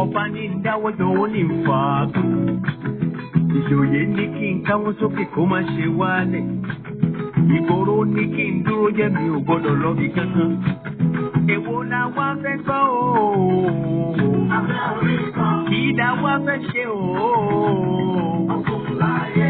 Ọba ní dáwọ́ dánwó ní fàákùn. Ìjòyè ní kí n káwọ́ sókè kó má ṣe wálẹ̀. Ìgboro ní kí n dúró jẹ́ mi ò gbọ́dọ̀ lọ bí kankan. Èwo la wá fẹ́ gbọ́ ooo? Abẹ́ orí kan. Kì í dá wá fẹ́ ṣe ooo. Ọkùnrin láyé.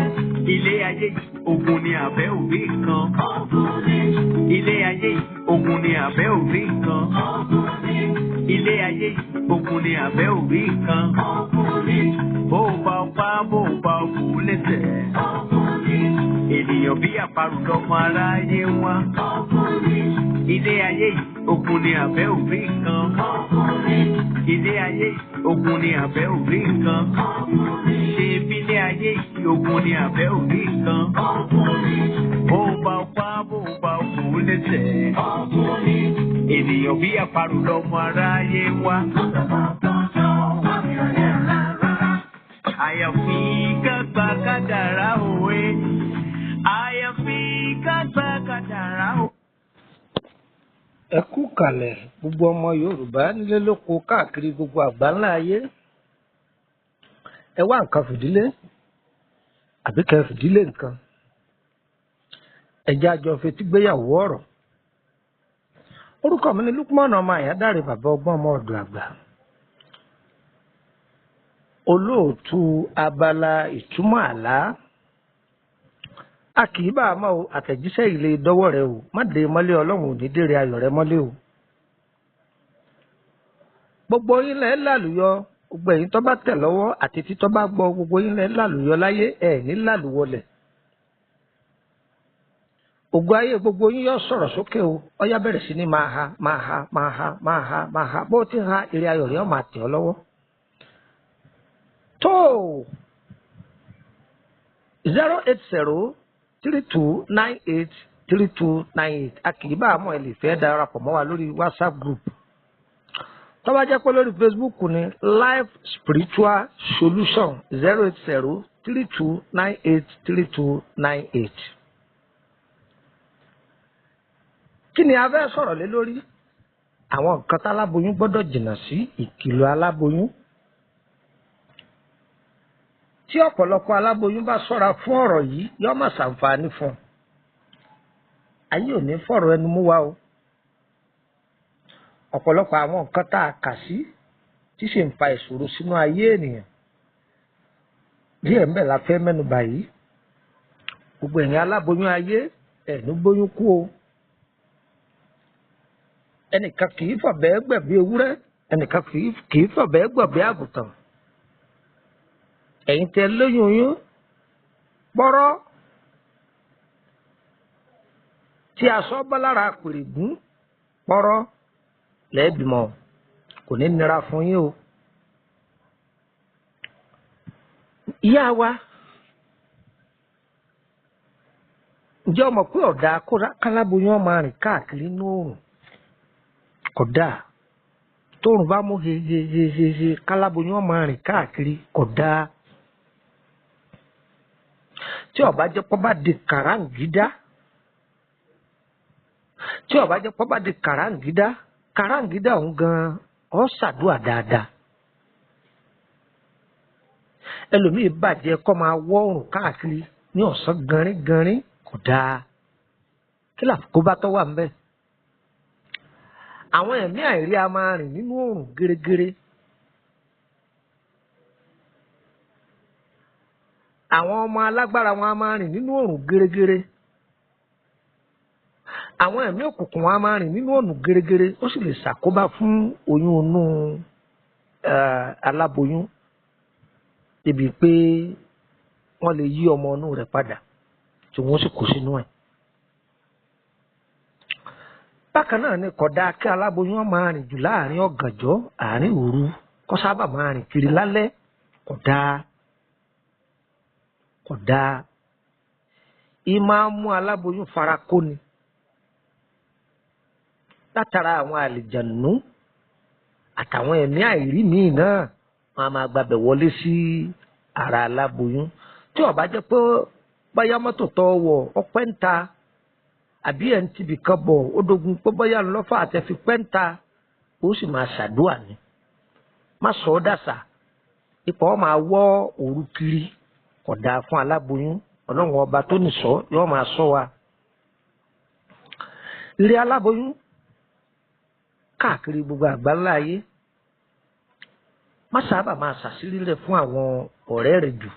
Ilé ayé yìí ogun ni àbẹ́ òbí kan. Ọkùnrin. Ilé ayé yìí ogun ni àbẹ́ òbí kan. Ọkùnrin. Ilé ayé yìí ogun ni àbẹ́ òbí kan. Ọkùnrin. Bó o bá o pa bó o bá o kú lẹ́sẹ̀. Ọkùnrin. Ènìyàn bí àparò lọ́mọ aráyé wá. Ọkùnrin. Ilé ayé yìí ogun ni àbẹ́ òbí kan. Ọkùnrin. Ilé ayé yìí ogun ni àbẹ́ òbí kan. Ọkùnrin. Ṣé ilé ayé yìí ogun ni àbẹ́ òbí kan. Ọkùnrin. Bó o bá o pa bó o bá o kú lẹ́sẹ̀. Ọkùnrin. Ènìyàn bí àparò lọ́mọ aráyé wá. Àyàfi kágbá kádàrá òwe. Àyàfi kágbá kádàrá òwe. Ẹ kú kalẹ̀ gbogbo ọmọ Yorùbá nílé lóko káàkiri gbogbo àgbáńlá ayé. Ẹ wá nǹkan fìdílé àbí kẹ́ fìdílé nǹkan. Ẹ jẹ́ àjọ fetígbéyàwó ọ̀rọ̀. Orúkọ mi ni Lukman ọmọ Àyádáre bàbá ọgbọ́n ọmọ ọ̀dọ̀ àgbà. Olóòtú abala ìtumọ̀ àlá. A kì í bá a mọ̀ o, àtẹ̀jíṣẹ́ ilé dọ́wọ́ rẹ o, má dé mọ́lé Ọlọ́run ò ní dèrè ayọ̀ rẹ mọ́lé o. Gbogbo yín lẹ́ lálùyọ, gbogbo ẹ̀yin tó bá tẹ̀ lọ́wọ́ àti tí tó bá gbọ́, gbogbo yín lẹ́ lálùyọ láyé ẹ̀ ní lálùwọlẹ̀. Ògo ayé gbogbo yín yóò sọ̀rọ̀ sókè o, ọyá bẹ̀rẹ̀ sí ní máa ha, bó ti ha èrè ayọ̀ rẹ ó máa tẹ̀ ọ́ lọ́wọ́. Tó 08032983298 a kì í bá àmọ́ ẹ lè fẹ́ darapọ̀ mọ́ wa lórí WhatsApp group. Tó bá jẹ́ pé lórí Facebook ni Life Spiritual Solution 08032983298. Kí ni a fẹ́ sọ̀rọ̀ lé lórí? Àwọn nǹkan tí aláboyún gbọ́dọ̀ jìnnà sí, ìkìlọ̀ aláboyún. Tí ọ̀pọ̀lọpọ̀ aláboyún bá ṣọ́ra fún ọ̀rọ̀ yìí yóò máa ṣàǹfààní fún un. Ayé ò ní fọ̀rọ̀ ẹnu mú wa o. Ọ̀pọ̀lọpọ̀ àwọn nǹkan tá a kà sí tí sì ń fa ìṣòro sínú ayé ènìyàn. Díẹ̀ ń bẹ̀ la fẹ́ mẹ́nu bà yìí. Gbogbo ẹ̀yin aláboyún ayé ẹ̀ ní gbóyún kú o. Ẹnìkan kì í fọ̀bẹ́ gbẹ̀bí ewúrẹ́, ẹnìkan kì í fọ̀bẹ́ gbẹ̀bí àgùntàn. Ẹ̀yin tẹ́ lóyún yín pọ́rọ́ tí aṣọ bá lára pèrègún pọ́rọ́ lẹ́ẹ̀bìmọ̀ kò ní nira fún yín o. Ìyá wa ǹjẹ́ o mọ̀ pé ọ̀dà káláboyún ọmọ rìn káàkiri inú oòrùn kódà tóòrùn bá mú hehehehe káláboyún ọmọ rìn káàkiri kódà. Tí ó bá jẹ́ pé bá di kàráǹgídá òun gan ọ ṣàdúà dáadáa. Ẹlòmíì bàjẹ́ kó máa wọ́ oòrùn káàkiri ní ọ̀sán ganrin kò dáa. Kí làkókò bá tọ́ wà ń bẹ̀? Àwọn ẹ̀mí àìrí a máa rìn nínú oòrùn gẹ́rẹ́gẹ́rẹ́. Àwọn ọmọ alágbára wọn a máa rìn nínú oòrùn gẹ́rẹ́gẹ́rẹ́. Àwọn ẹ̀mí òkùnkùn wọn a máa rìn nínú oòrùn gẹ́rẹ́gẹ́rẹ́. Ó sì lè ṣàkóbá fún oyún inú aláboyún débi pé wọ́n lè yí ọmọ inú rẹ̀ padà tí wọ́n sì kó sínú ẹ̀. Bákan náà ni kódà kí aláboyún máa rìn jù láàrin ọ̀gànjọ́ àárín òru kó sábà máa rìn kiri lálẹ́ kódà. ìmáa mú aláboyún fara kó ni látara àwọn àlìjànú àtàwọn ẹ̀mí àìrí míì náà wọn a máa gbàbẹ̀ wọlé sí ara aláboyún tí ó bá jẹ́ pé báyà mọ́tò tọ́ wọ̀ ọpẹ́ ń ta àbí ẹ̀ ń tibì kan bọ̀ ó dogun pé báyà ńlọ́fà àtẹ̀fi pẹ́ ń ta ó sì máa ṣàdúà ni má sọ ọ́ dàsà ipò ọ́ máa wọ́ òru kiri kódà fún aláboyún ọlọ́run ọba tó nìṣọ́ yóò máa ṣọ́ wa. Ilé aláboyún káàkiri gbogbo àgbáńlá ayé má sábà máa ṣàṣírí rẹ̀ fún àwọn ọ̀rẹ́ rẹ̀ jù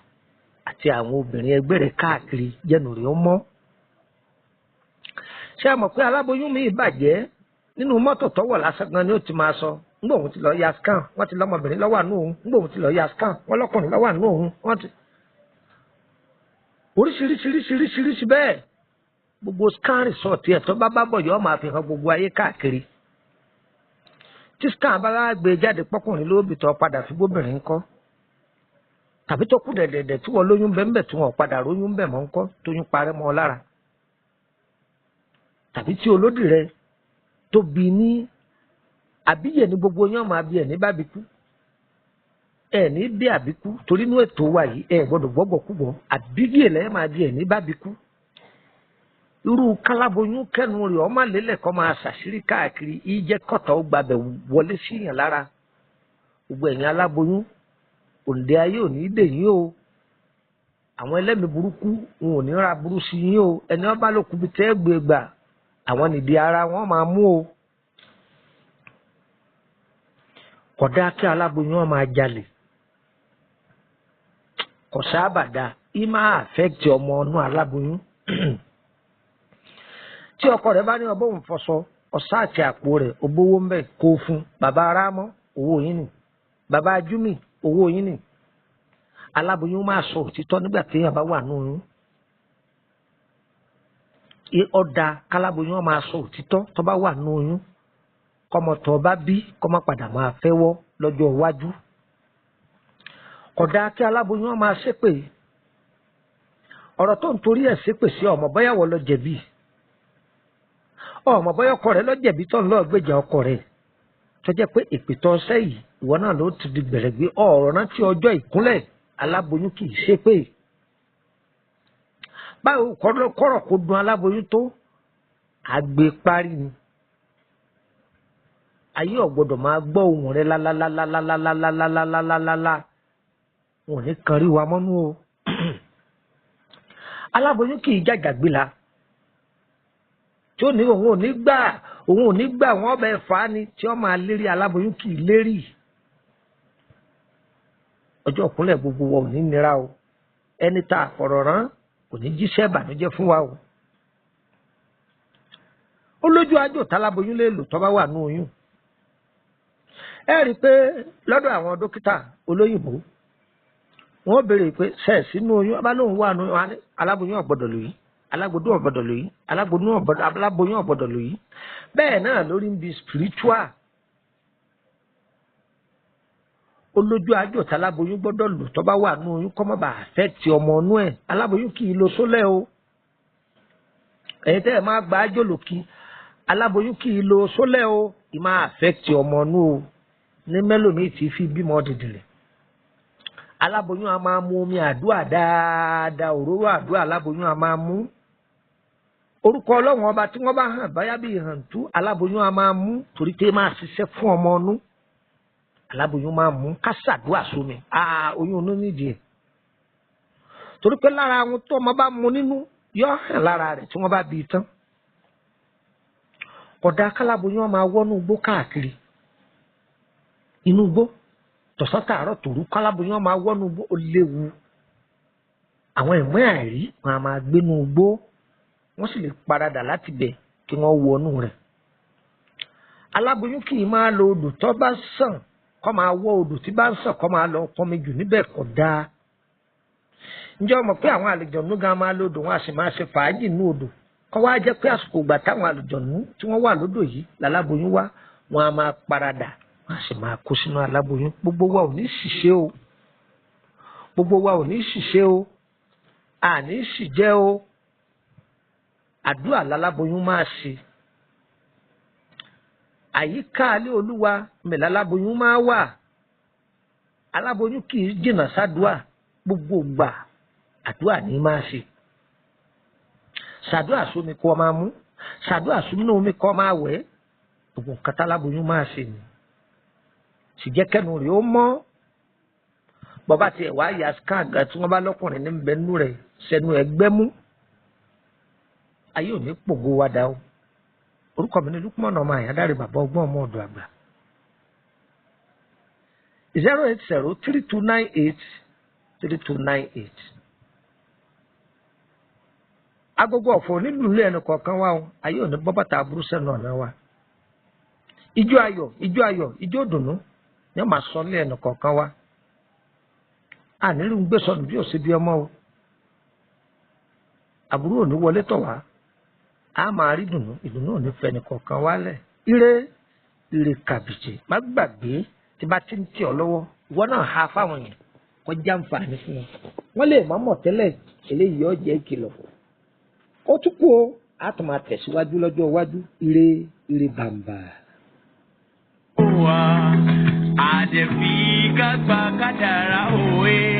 àti àwọn obìnrin ẹgbẹ́ rẹ̀ káàkiri jẹ́nu rẹ̀ ó mọ́. Ṣé ẹ mọ̀ pé aláboyún mi bàjẹ́ nínú mọ́tò tọ́wọ̀ lásán gan ni ó ti máa sọ ńgbà òun ti lọ ya scan wọ́n ti lọ́mọbìnrin lọ́wọ́ àánú òun ńgbà òun ti lọ ya scan wọ́n lọ́kùnrin lọ́wọ́ àánú òun wọ́n ti oríṣiríṣiríṣiríṣiríṣi bẹ́ẹ̀ gbogbo scan result ẹ̀ tó bá bọ̀ yọ máa fi hàn gbogbo ayé káàkiri tí scan bá gbé jáde pọ́kùnrin lóbi tó padà fi gbóbìnrin ńkọ́ tàbí tó kú dẹ̀dẹ̀dẹ̀ tí wọ́n lóyún bẹ́ẹ̀ tí wọ́n padà róyún bẹ́ẹ̀ mọ́ ńkọ́ tóyún parẹ́ mọ́ ọ lára tàbí tí olódì rẹ tó bí ní àbíyè ní gbogbo yẹn máa bí ẹ̀ ní bábíkú ẹ̀ ní bí àbíkú torí inú ètò wa yìí ẹ̀ gbọ́dọ̀ gbọ́gbọ̀kúgbọ̀ àbíyè lẹ́yìn máa bí ẹ̀ ní bábíkú irú káláboyún kẹ́nu rẹ̀ ọmọ lélẹ̀ kọ́ máa ṣàṣírí káàkiri ìjẹ́ kọ́tà ó gbàbẹ̀ wọlé síyàn lára gbogbo ẹ̀yin aláboyún òǹdè ayé ò ní dè yín o àwọn ẹlẹ́mìí burúkú wọn ò ní ra burú sí yín o ẹni ọba ló kú bí tẹ́ gbé gbà àwọn nìdí ara wọn máa mú o kódà kí aláboyún wọn máa jalè kò sábà dá í máa affect ọmọ ọnú aláboyún tí ọkọ rẹ̀ bá ní ọbọ òun fọṣọ ọsá àti àpò rẹ̀ ògbówó ń bẹ kó fún bàbá arámọ owó yín ni bàbá ajúmì owó yín ni aláboyún máa sọ òtítọ́ nígbà téèyàn bá wà nù oyún ọ̀dà káláboyún máa sọ òtítọ́ tó bá wà nù oyún kọ́mọtọ̀ bá bí kọ́mọ padà máa fẹ́wọ́ lọ́jọ́ iwájú kódà kí aláboyún máa ṣépè ọ̀rọ̀ tó ń torí ẹ̀ ṣépè sí ọmọ bóyá wọ́n lọ jẹ̀bi ọmọ bóyá ọkọ rẹ̀ lọ jẹ̀bi tó ń lọ gbèjà ọkọ rẹ̀ tó jẹ́ pé èpè tó ṣẹ́ yìí ìwọ náà ló ti di gbẹ̀rẹ̀gbé ọ̀rọ̀ rántí ọjọ́ ìkúnlẹ̀ aláboyún kì í ṣépè báwo kọ́rọ̀ kó dun aláboyún tó àgbè parí ni ayé ọ̀gbọ́dọ̀ máa gbọ́ ohùn rẹ̀ lálálálálálálálálálálá wọn ò ní kan rí wa mọ́nú o aláboyún kì í jàjàgbéla tí ó ní òun ò ní gbà wọn ọbẹ̀ fà á ni tí wọ́n máa lérí aláboyún kì í lérí ọjọ́ ìkúnlẹ̀ gbogbo wa ò ní nira o ẹni tá a fọ̀rọ̀ rán kò ní jíṣẹ́ ìbànújẹ́ fún wa o ó lójú àjò táláboyún lè lò tó bá wà ní oyún ẹ rí i pé lọ́dọ̀ àwọn dókítà olóyìnbó wọ́n béèrè pé sẹ́ẹ̀sì ní oyún ọba lóun wà ní aláboyún ọ̀gbọ́dọ̀ lò yìí alágbodún ọ̀gbọ́dọ̀ lò yìí aláboyún ọ̀gbọ́dọ̀ lò yìí bẹ́ẹ̀ náà lórí ń bi spiritual olójú àjò táláboyún gbọ́dọ̀ lò tó bá wà ní oyún kọ́ mọ́ bá affect ọmọ ọnú ẹ̀ aláboyún kì í lo sólẹ̀ o ẹ̀yin tẹ́ ẹ̀ máa gba àjò lòkì aláboyún kì í lo sólẹ̀ o ì máa affect ọmọ ọnú o ní mélòmíì tí fi bímọ dìdìrì aláboyún a máa mu omi àdúrà dáadáa òróró àdúrà aláboyún a máa mú orúkọ ọlọ́run ọba tí wọ́n bá hàn báyá bí ìhàntú aláboyún a máa mú torí pé máa ṣiṣẹ́ fún ọmọ ọnú aláboyún máa mú ká ṣàdúrà sómi oyún onú nídìí ẹ̀ torí pé lára àwọn tó ọmọ bá mu nínú yọ hàn lára rẹ̀ tí wọ́n bá bí i tán kódà káláboyún máa wọnú igbó káàkiri inú igbó tọ̀sán tààrọ̀ tòru káláboyún máa wọnú igbó ó léwu àwọn ẹ̀mọ́ àìrí wọn a máa gbénú igbó wọ́n sì lè paradà láti bẹ̀ kí wọ́n wọnú rẹ̀ aláboyún kì í máa lo odò tó bá sàn kọ́ máa wọ odò tí bá ń sàn kọ́ máa lọ pọnmi jù níbẹ̀ kò dáa ǹjẹ́ o mọ̀ pé àwọn àlùjọ̀nú gan máa lódò wọn a sì máa ṣe fàájì nínú odò kọ́ wá jẹ́ pé àsìkò ìgbà táwọn àlùjọ̀nú tí wọ́n wà lódò yìí láláboyún wá wọn a máa paradà wọn a sì máa kó sínú aláboyún gbogbo wa ò ní ṣìṣe o gbogbo wa ò ní ṣìṣe o àní ṣìjẹ́ o àdúrà láláboyún máa ṣe àyíká alẹ́ olúwa mẹ́lá láláboyún máa wà aláboyún kì í jìnnà sádùá gbogbo gbà àdúrà ní máa ṣe ṣàdúrà sómi kọ́ máa mú ṣàdúrà sómi omi kọ́ máa wẹ̀ gbogbo nǹkan tá aláboyún máa ṣe ni sì jẹ́ kẹ́nu rẹ̀ ó mọ́ bọ́bá tiẹ̀ wá yà skáàgà tí wọ́n bá lọ́kùnrin ní bẹ́ẹ̀nù rẹ̀ sẹ́nu ẹgbẹ́ mú ayé ò ní pògó wa dá o orúkọ mi ní Lukman ọmọ Àyádáre bàbá ọgbọ́n ọmọ ọ̀dọ̀ àgbà 08032983298 agogo ọ̀fọ̀ nílùú ilé ẹnu kọ̀ọ̀kan wa o ayé ò ní bọ́ bàtà aburú sẹ́nu ọ̀nà wa ijó ayọ̀ ijó dùnú ni wọ́n máa sọ ilé ẹnu kọ̀ọ̀kan wa ànílù ń gbé sọnù bí òsì bí ọmọ o àbúrò ò ní wọlé tọ̀ wá a máa rí dùnú ìdùnnú ò ní fẹni kọ̀ọ̀kan wálẹ̀ ire kàbìjì má gbàgbé tí bá ti ń tì ọ́ lọ́wọ́ ìwọ náà ha fáwọn yẹn kọjá àǹfààní fún wọn wọ́n lè má mọ̀ tẹ́lẹ̀ eléyìí ó jẹ́ ìkìlọ̀ ó tún kú o a tún máa tẹ̀síwájú lọ́jọ́ iwájú ire bàǹbà. Àdẹ̀fí ká gba kádàrá òwe.